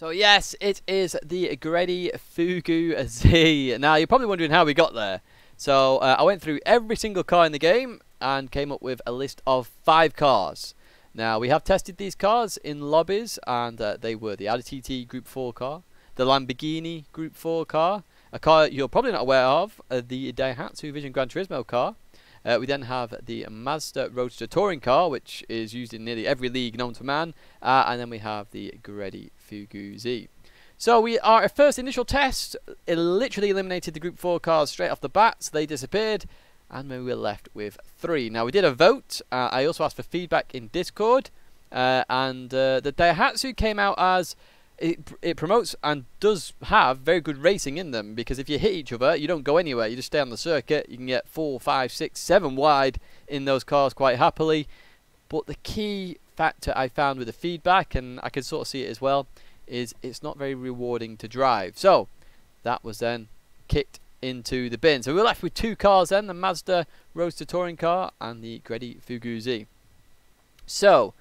So yes, it is the Gredi Fugu Z. Now you're probably wondering how we got there. So I went through every single car in the game and came up with a list of 5 cars. Now we have tested these cars in lobbies, and they were the Audi TT Group 4 car, the Lamborghini Group 4 car, a car you're probably not aware of, the Daihatsu Vision Gran Turismo car. We then have the Mazda Roadster Touring car, which is used in nearly every league known to man, and then we have the Gredi Fugu Z. So we are a first initial test. It literally eliminated the Group 4 cars straight off the bat, so they disappeared, and we were left with 3. Now we did a vote. I also asked for feedback in Discord, and the Daihatsu came out as it promotes and does have very good racing in them, because if you hit each other, you don't go anywhere. You just stay on the circuit. You can get 4, 5, 6, 7 wide in those cars quite happily. But the key factor I found with the feedback, and I can sort of see it as well, is it's not very rewarding to drive. So that was then kicked into the bin. So we were left with 2 cars then, the Mazda Roadster Touring car and the Gredi Fugu Z. So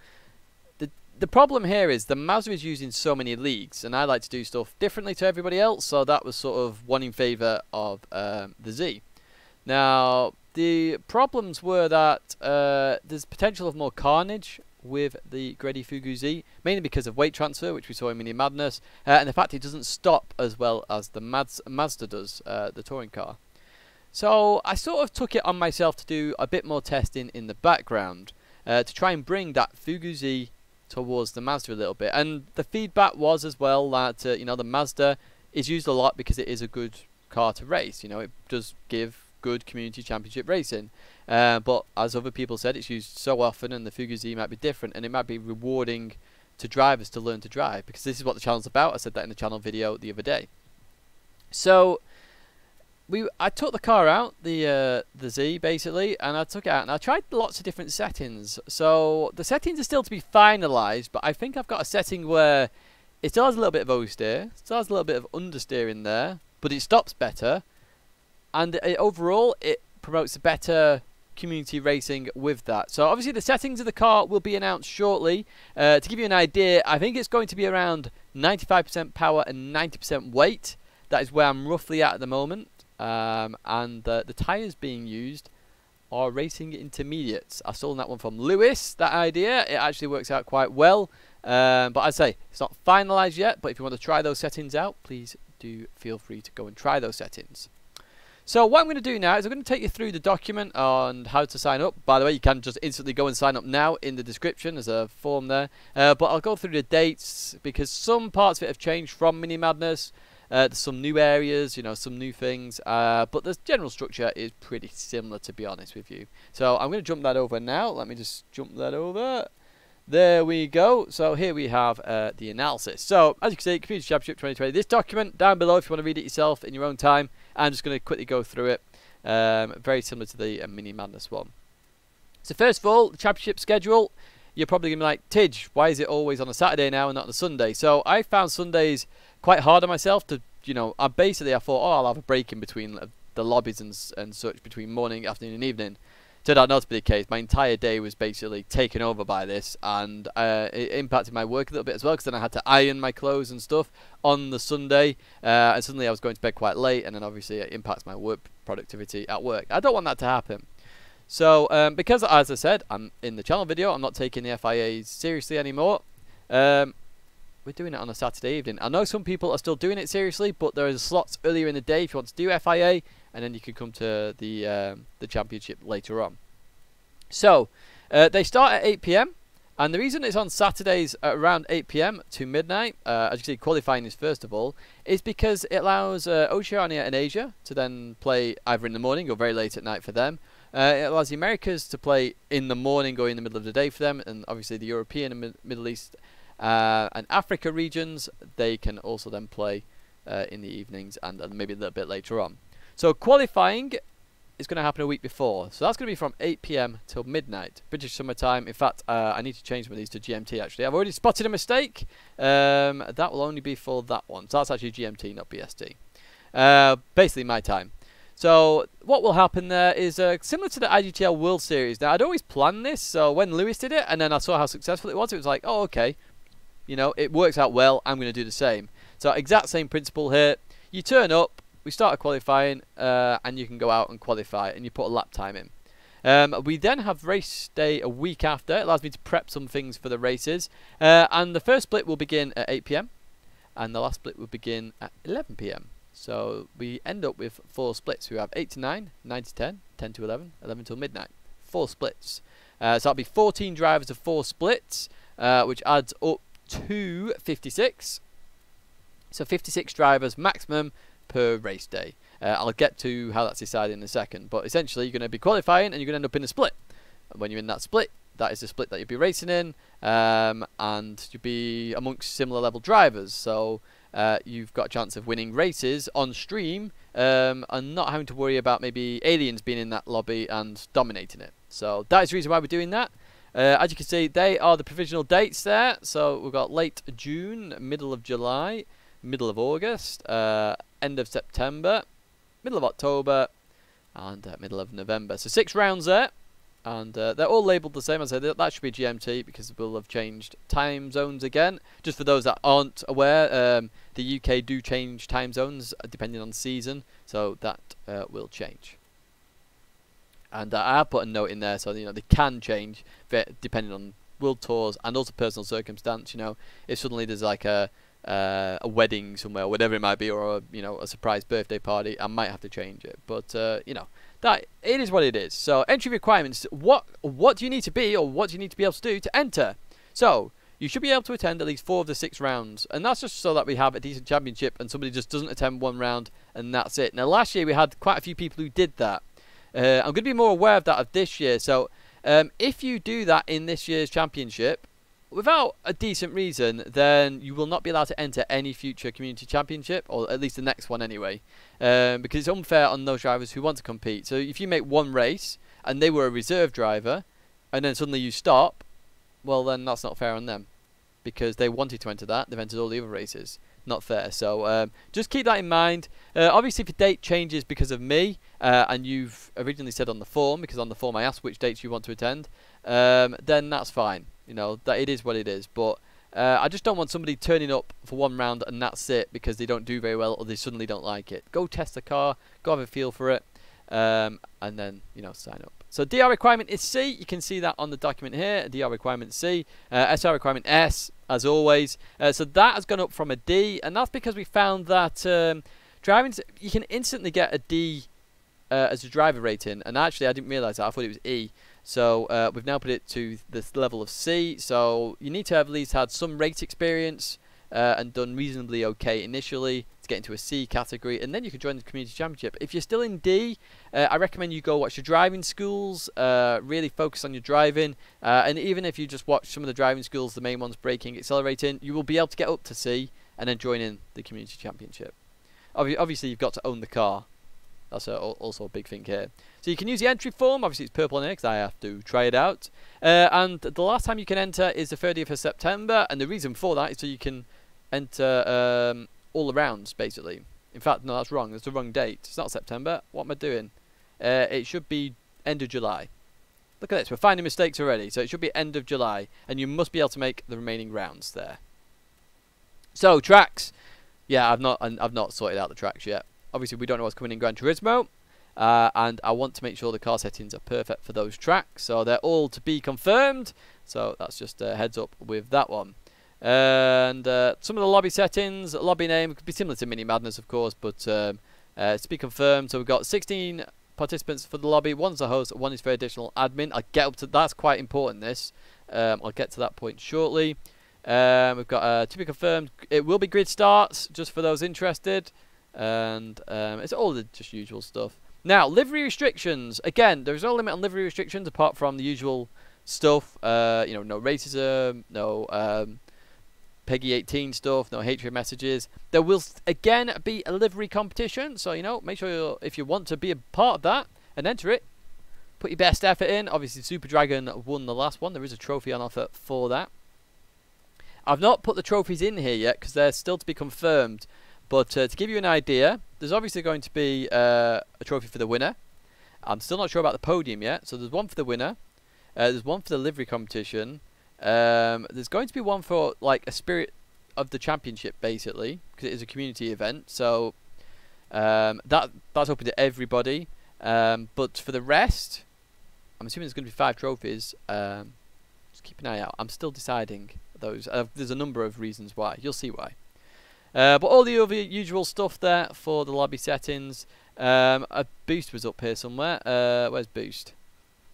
the problem here is the Mazda is used in so many leagues, and I like to do stuff differently to everybody else, so that was sort of one in favour of the Z. Now, the problems were that there's potential of more carnage with the Gredi Fugu Z, mainly because of weight transfer, which we saw in Mini Madness, and the fact it doesn't stop as well as the Mazda does, the touring car. So I sort of took it on myself to do a bit more testing in the background to try and bring that Fugu Z towards the Mazda a little bit, and the feedback was as well that you know, the Mazda is used a lot because it is a good car to race. You know, it does give good community championship racing, but as other people said, it's used so often, and the Fugu Z might be different, and it might be rewarding to drivers to learn to drive, because this is what the channel's about. I said that in the channel video the other day. So I took the car out, the Z basically, and I took it out and I tried lots of different settings. So the settings are still to be finalised, but I think I've got a setting where it still has a little bit of oversteer, still has a little bit of understeer in there, but it stops better, and overall it promotes better community racing with that. So obviously the settings of the car will be announced shortly. To give you an idea, I think it's going to be around 95% power and 90% weight. That is where I'm roughly at the moment. And the tyres being used are racing intermediates. I've stolen that one from Lewis, that idea. It actually works out quite well. But I say, it's not finalised yet, but if you want to try those settings out, please do feel free to go and try those settings. So what I'm going to do now is I'm going to take you through the document on how to sign up. By the way, you can just instantly go and sign up now in the description. There's a form there. But I'll go through the dates, because some parts of it have changed from Mini Madness. There's some new areas, you know, some new things, but the general structure is pretty similar, to be honest with you. So I'm going to jump that over now. Let me just jump that over. There we go. So here we have the analysis. So as you can see, Community Championship 2020. This document down below, if you want to read it yourself in your own time. I'm just going to quickly go through it. Very similar to the Mini Madness one. So first of all, the championship schedule. You're probably going to be like, Tidge, why is it always on a Saturday now and not on a Sunday? So I found Sundays quite hard on myself to, you know, I thought, oh, I'll have a break in between the lobbies and such, between morning, afternoon and evening. Turned out not to be the case. My entire day was basically taken over by this, and it impacted my work a little bit as well, because then I had to iron my clothes and stuff on the Sunday, and suddenly I was going to bed quite late, and then obviously it impacts my work productivity at work. I don't want that to happen. So because, as I said, I'm in the channel video, I'm not taking the FIAs seriously anymore. We're doing it on a Saturday evening. I know some people are still doing it seriously, but there are slots earlier in the day if you want to do FIA, and then you can come to the championship later on. So they start at 8 PM, and the reason it's on Saturdays at around 8 PM to midnight, as you can see, qualifying is first of all, is because it allows Oceania and Asia to then play either in the morning or very late at night for them. It allows the Americas to play in the morning or in the middle of the day for them, and obviously the European and Middle East and Africa regions, they can also then play in the evenings and maybe a little bit later on. So qualifying is going to happen a week before, so that's going to be from 8 PM till midnight British Summer Time. In fact, I need to change some of these to GMT. Actually, I've already spotted a mistake. That will only be for that one, so that's actually GMT, not BST. Basically my time. So what will happen there is similar to the IGTL World Series. Now I'd always planned this, so when Lewis did it and then I saw how successful it was like, oh okay, You know, it works out well. I'm going to do the same. So exact same principle here. You turn up, we start a qualifying, and you can go out and qualify, and you put a lap time in. We then have race day a week after. It allows me to prep some things for the races. And the first split will begin at 8 PM, and the last split will begin at 11 PM. So we end up with 4 splits. We have 8 to 9, 9 to 10, 10 to 11, 11 till midnight. 4 splits. So that'll be 14 drivers of 4 splits, which adds up to 56. So 56 drivers maximum per race day. I'll get to how that's decided in a second. But essentially, you're going to be qualifying and you're going to end up in a split. And when you're in that split, that is the split that you'll be racing in. And you'll be amongst similar level drivers. So you've got a chance of winning races on stream and not having to worry about maybe aliens being in that lobby and dominating it. So that is the reason why we're doing that. As you can see, they are the provisional dates there. So we've got late June, middle of July, middle of August, end of September, middle of October, and middle of November. So 6 rounds there, and they're all labelled the same. As I said, that should be GMT because we'll have changed time zones again. Just for those that aren't aware, the UK do change time zones depending on the season, so that will change. And I put a note in there so you know they can change depending on world tours and also personal circumstance. You know, if suddenly there's like a wedding somewhere, or whatever it might be, or a surprise birthday party, I might have to change it. But you know, that it is what it is. So entry requirements: what do you need to be, or what do you need to be able to do to enter? So you should be able to attend at least 4 of the 6 rounds, and that's just so that we have a decent championship, and somebody just doesn't attend 1 round and that's it. Now last year we had quite a few people who did that. I'm going to be more aware of that of this year. So if you do that in this year's championship without a decent reason, then you will not be allowed to enter any future community championship, or at least the next one anyway, because it's unfair on those drivers who want to compete. So if you make 1 race and they were a reserve driver and then suddenly you stop, well then that's not fair on them because they wanted to enter that. They've entered all the other races. Not fair. So just keep that in mind. Obviously if your date changes because of me and you've originally said on the form, because on the form I asked which dates you want to attend, then that's fine. You know, that it is what it is. But I just don't want somebody turning up for 1 round and that's it because they don't do very well or they suddenly don't like it. Go test the car, go have a feel for it, and then, you know, sign up. So DR requirement is C. You can see that on the document here. DR requirement C. SR requirement S, as always. So that has gone up from a D, and that's because we found that driving, you can instantly get a D as a driver rating. And actually, I didn't realise that. I thought it was E. So we've now put it to this level of C. So you need to have at least had some race experience and done reasonably okay initially to get into a C category, and then you can join the community championship. If you're still in D, I recommend you go watch your driving schools, really focus on your driving, and even if you just watch some of the driving schools, the main ones, braking, accelerating, you will be able to get up to C and then join in the community championship. Obviously you've got to own the car. That's also a big thing here. So you can use the entry form. Obviously it's purple in here because I have to try it out. And the last time you can enter is the 30th of September. And the reason for that is so you can enter all the rounds, basically. In fact, no, that's wrong. That's the wrong date. It's not September. What am I doing? It should be end of July. Look at this. We're finding mistakes already. So it should be end of July. And you must be able to make the remaining rounds there. So, tracks. Yeah, I've not sorted out the tracks yet. Obviously, we don't know what's coming in Gran Turismo, and I want to make sure the car settings are perfect for those tracks. So they're all to be confirmed. So that's just a heads up with that one. And some of the lobby settings, lobby name could be similar to Mini Madness, of course, but to be confirmed. So we've got 16 participants for the lobby. One's the host, one is for additional admin. I'll get up to that's quite important. This I'll get to that point shortly. We've got to be confirmed. It will be grid starts, just for those interested. And it's all the just usual stuff. Now, livery restrictions. Again, there's no limit on livery restrictions apart from the usual stuff. You know, no racism, no Peggy 18 stuff, no hatred messages. There will again be a livery competition, so you know, make sure if you want to be a part of that and enter it, put your best effort in. Obviously, Super Dragon won the last one. There is a trophy on offer for that. I've not put the trophies in here yet because they're still to be confirmed. But to give you an idea, there's obviously going to be a trophy for the winner. I'm still not sure about the podium yet. So there's one for the winner. There's one for the livery competition. There's going to be one for like a spirit of the championship, basically, because it is a community event. So that's open to everybody. But for the rest, I'm assuming there's going to be 5 trophies. Just keep an eye out. I'm still deciding those. There's a number of reasons why. You'll see why. But all the other usual stuff there for the lobby settings. A boost was up here somewhere. Where's boost?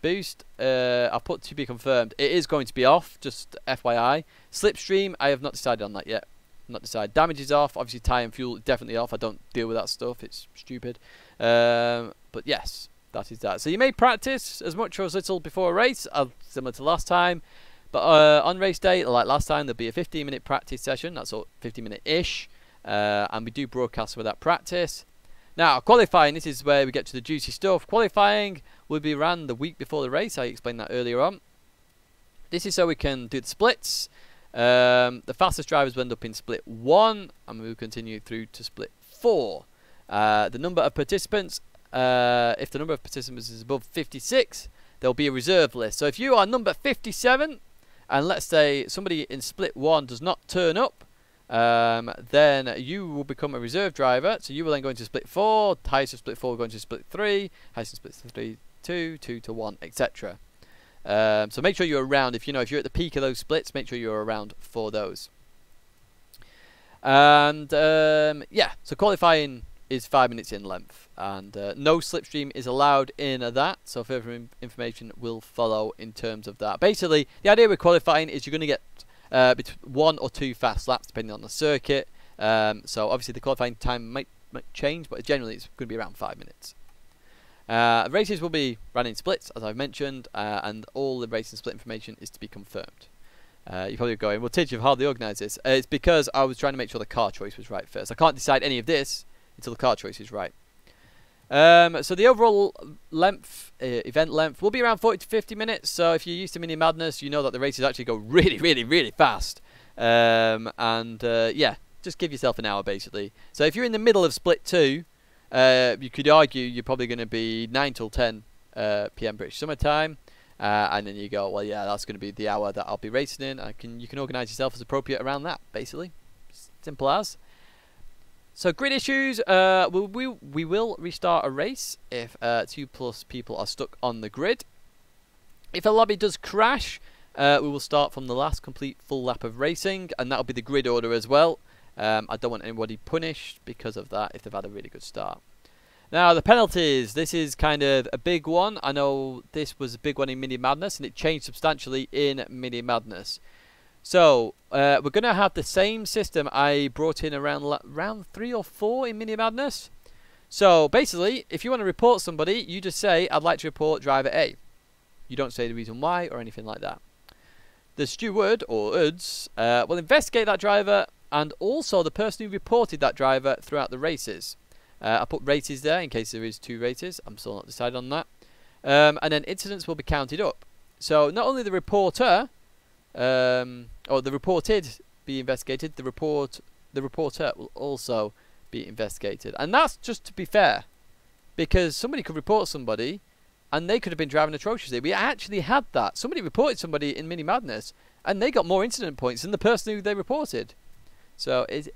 Boost, I'll put to be confirmed. It is going to be off, just FYI. Slipstream, I have not decided on that yet. Not decided. Damage is off. Obviously, tyre and fuel definitely off. I don't deal with that stuff. It's stupid. But yes, that is that. So you may practice as much or as little before a race, similar to last time. But on race day, like last time, there'll be a 15-minute practice session. That's all 15-minute-ish. And we do broadcast with that practice. Now, qualifying, this is where we get to the juicy stuff. Qualifying will be ran the week before the race. I explained that earlier on. This is so we can do the splits. The fastest drivers will end up in split 1, and we will continue through to split 4. The number of participants, if the number of participants is above 56, there will be a reserve list. So if you are number 57, and let's say somebody in split 1 does not turn up, then you will become a reserve driver. So you will then go into split 4, highest of split 4 will go into split 3, highest of split 3, 2 to 1, etc. So make sure you're around. If you're at the peak of those splits, make sure you're around for those. And yeah, so qualifying is 5 minutes in length, and no slipstream is allowed in that. So further information will follow in terms of that. Basically, the idea with qualifying is you're going to get 1 or 2 fast laps depending on the circuit. So obviously the qualifying time might change, but generally it's going to be around 5 minutes. Races will be run in splits, as I've mentioned, and all the race and split information is to be confirmed. You're probably going, well, Tidge, you've hardly organised this. It's because I was trying to make sure the car choice was right first. I can't decide any of this until the car choice is right. So the overall length, event length, will be around 40 to 50 minutes. So if you're used to Mini Madness, you know that the races actually go really, really, really fast. Yeah, just give yourself an hour, basically. So if you're in the middle of split 2, you could argue you're probably going to be 9 till 10 p.m. British Summer Time. And then you go, well, yeah, that's going to be the hour that I'll be racing in. You can organise yourself as appropriate around that, basically. Simple as. So grid issues, we will restart a race if 2+ people are stuck on the grid. If a lobby does crash, we will start from the last complete full lap of racing, and that'll be the grid order as well. I don't want anybody punished because of that if they've had a really good start. Now the penalties, this is kind of a big one. I know this was a big one in Mini Madness, and it changed substantially in Mini Madness. So, we're going to have the same system I brought in around round 3 or 4 in Mini Madness. So, basically, if you want to report somebody, you just say, I'd like to report driver A. You don't say the reason why or anything like that. The steward, or UDS, will investigate that driver and also the person who reported that driver throughout the races. I put races there in case there is 2 races. I'm still not decided on that. And then incidents will be counted up. So, not only the reporter... or the reported be investigated, the reporter will also be investigated. And that's just to be fair, because somebody could report somebody and they could have been driving atrociously. We actually had that. Somebody reported somebody in Mini Madness and they got more incident points than the person who they reported. So it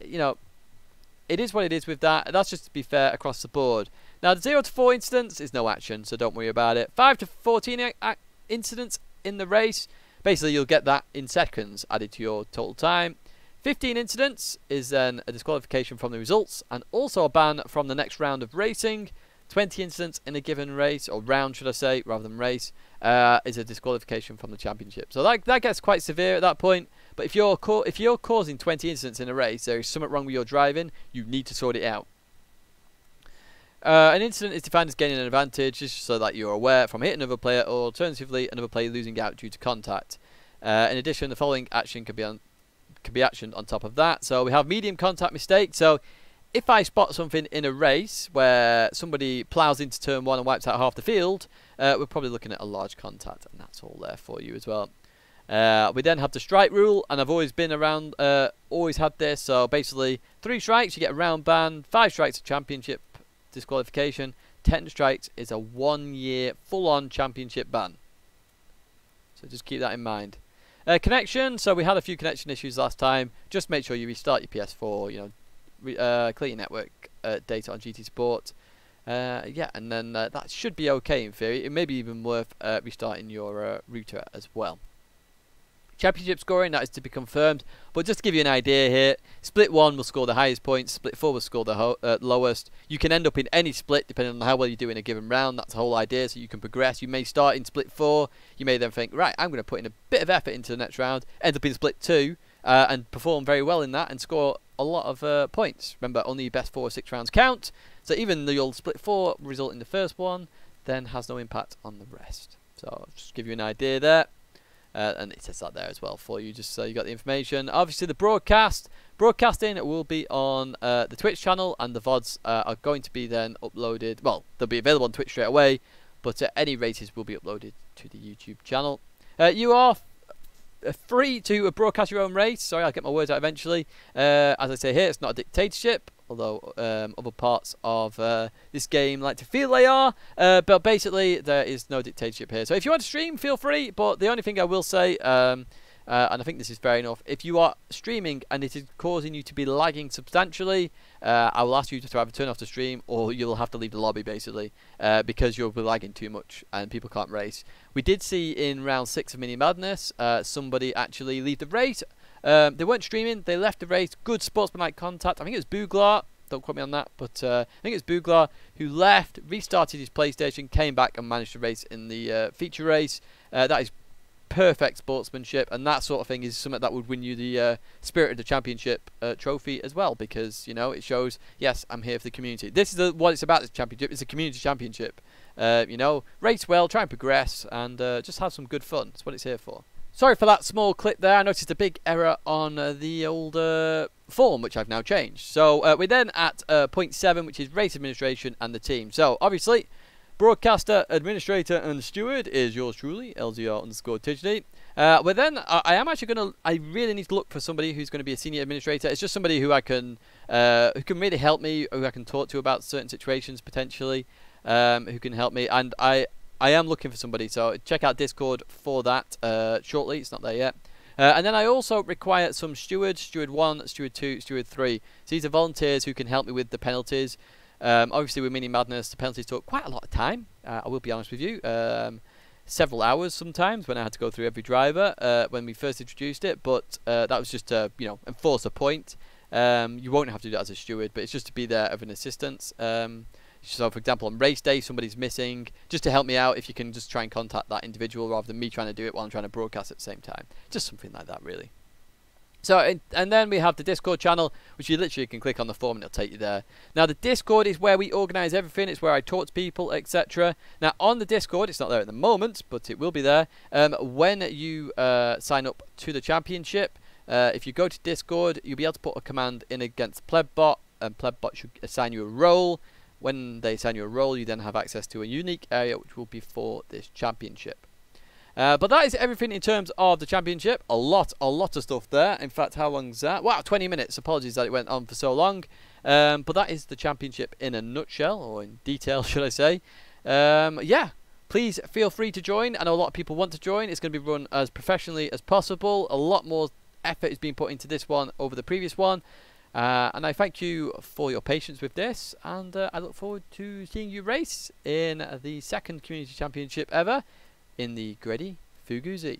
is what it is with that. That's just to be fair across the board. Now the 0 to 4 incidents is no action, so don't worry about it. 5 to 14 incidents in the race, basically you'll get that in seconds added to your total time. 15 incidents is then a disqualification from the results and also a ban from the next round of racing. 20 incidents in a given race, or round should I say, rather than race, is a disqualification from the championship. So that gets quite severe at that point. But if you're causing 20 incidents in a race, there is something wrong with your driving, you need to sort it out. An incident is defined as gaining an advantage, just so that you're aware, from hitting another player, or alternatively another player losing out due to contact. In addition, the following action can be actioned on top of that. So we have medium contact mistake. So if I spot something in a race where somebody plows into turn 1 and wipes out half the field, we're probably looking at a large contact, and that's all there for you as well. We then have the strike rule, and I've always been around, always had this. So basically, 3 strikes, you get a round ban. 5 strikes, a championship disqualification. 10 strikes is a 1-year full-on championship ban. So just keep that in mind. Connection. So we had a few connection issues last time. Just make sure you restart your PS4. You know, clear your network data on GT Sport. Yeah, and then that should be okay in theory. It may be even worth restarting your router as well. Championship scoring, that is to be confirmed, but just to give you an idea here, split 1 will score the highest points, split 4 will score the lowest. You can end up in any split depending on how well you do in a given round. That's the whole idea, so you can progress. You may start in split 4, you may then think, right, I'm going to put in a bit of effort into the next round, end up in split 2 and perform very well in that and score a lot of points. Remember, only your best 4 or 6 rounds count, so even the old split 4 result in the first one then has no impact on the rest. So just give you an idea there. And it says that there as well for you, just so you got the information. Obviously, the broadcasting will be on the Twitch channel, and the VODs are going to be then uploaded. Well, they'll be available on Twitch straight away, but any races will be uploaded to the YouTube channel. You are free to broadcast your own race. Sorry, I'll get my words out eventually. As I say here, it's not a dictatorship, although other parts of this game like to feel they are. But basically, there is no dictatorship here. So if you want to stream, feel free. But the only thing I will say, and I think this is fair enough, if you are streaming and it is causing you to be lagging substantially, I will ask you to either turn off the stream or you'll have to leave the lobby, basically, because you'll be lagging too much and people can't race. We did see in round 6 of Mini Madness, somebody actually leave the race. They weren't streaming, they left the race. Good sportsmanlike contact. I think it was Booglar, don't quote me on that, but I think it's Booglar who left, restarted his PlayStation, came back and managed to race in the feature race. That is perfect sportsmanship, and that sort of thing is something that would win you the Spirit of the Championship trophy as well, because, you know, it shows, yes, I'm here for the community. This is what it's about, this championship. It's a community championship. You know, race well, try and progress, and just have some good fun. That's what it's here for. Sorry for that small clip there. I noticed a big error on the old form, which I've now changed. So we're then at point 7, which is race administration and the team. So obviously, broadcaster, administrator, and steward is yours truly, LZR_Tidgney. But then I am actually going to. I really need to look for somebody who's going to be a senior administrator. It's just somebody who who can really help me, who I can talk to about certain situations potentially, who can help me. And I am looking for somebody, so check out Discord for that shortly. It's not there yet. And then I also require some stewards, Steward 1, Steward 2, Steward 3. So these are volunteers who can help me with the penalties. Obviously with Mini Madness, the penalties took quite a lot of time, I will be honest with you. Several hours sometimes when I had to go through every driver when we first introduced it, but that was just to, you know, enforce a point. You won't have to do that as a steward, but it's just to be there of an assistance. So, for example, on race day, somebody's missing, just to help me out, if you can just try and contact that individual rather than me trying to do it while I'm trying to broadcast at the same time. Just something like that, really. So, and then we have the Discord channel, which you literally can click on the form and it'll take you there. Now, the Discord is where we organise everything. It's where I talk to people, etc. Now, on the Discord, it's not there at the moment, but it will be there. When you sign up to the championship, if you go to Discord, you'll be able to put a command in against Plebot, and Plebot should assign you a role. When they assign you a role, you then have access to a unique area, which will be for this championship. But that is everything in terms of the championship. A lot of stuff there. In fact, how long is that? Wow, 20 minutes. Apologies that it went on for so long. But that is the championship in a nutshell, or in detail, should I say. Yeah, please feel free to join. I know a lot of people want to join. It's going to be run as professionally as possible. A lot more effort is being put into this one over the previous one. And I thank you for your patience with this. And I look forward to seeing you race in the second Community Championship ever in the Gran Fuguzi.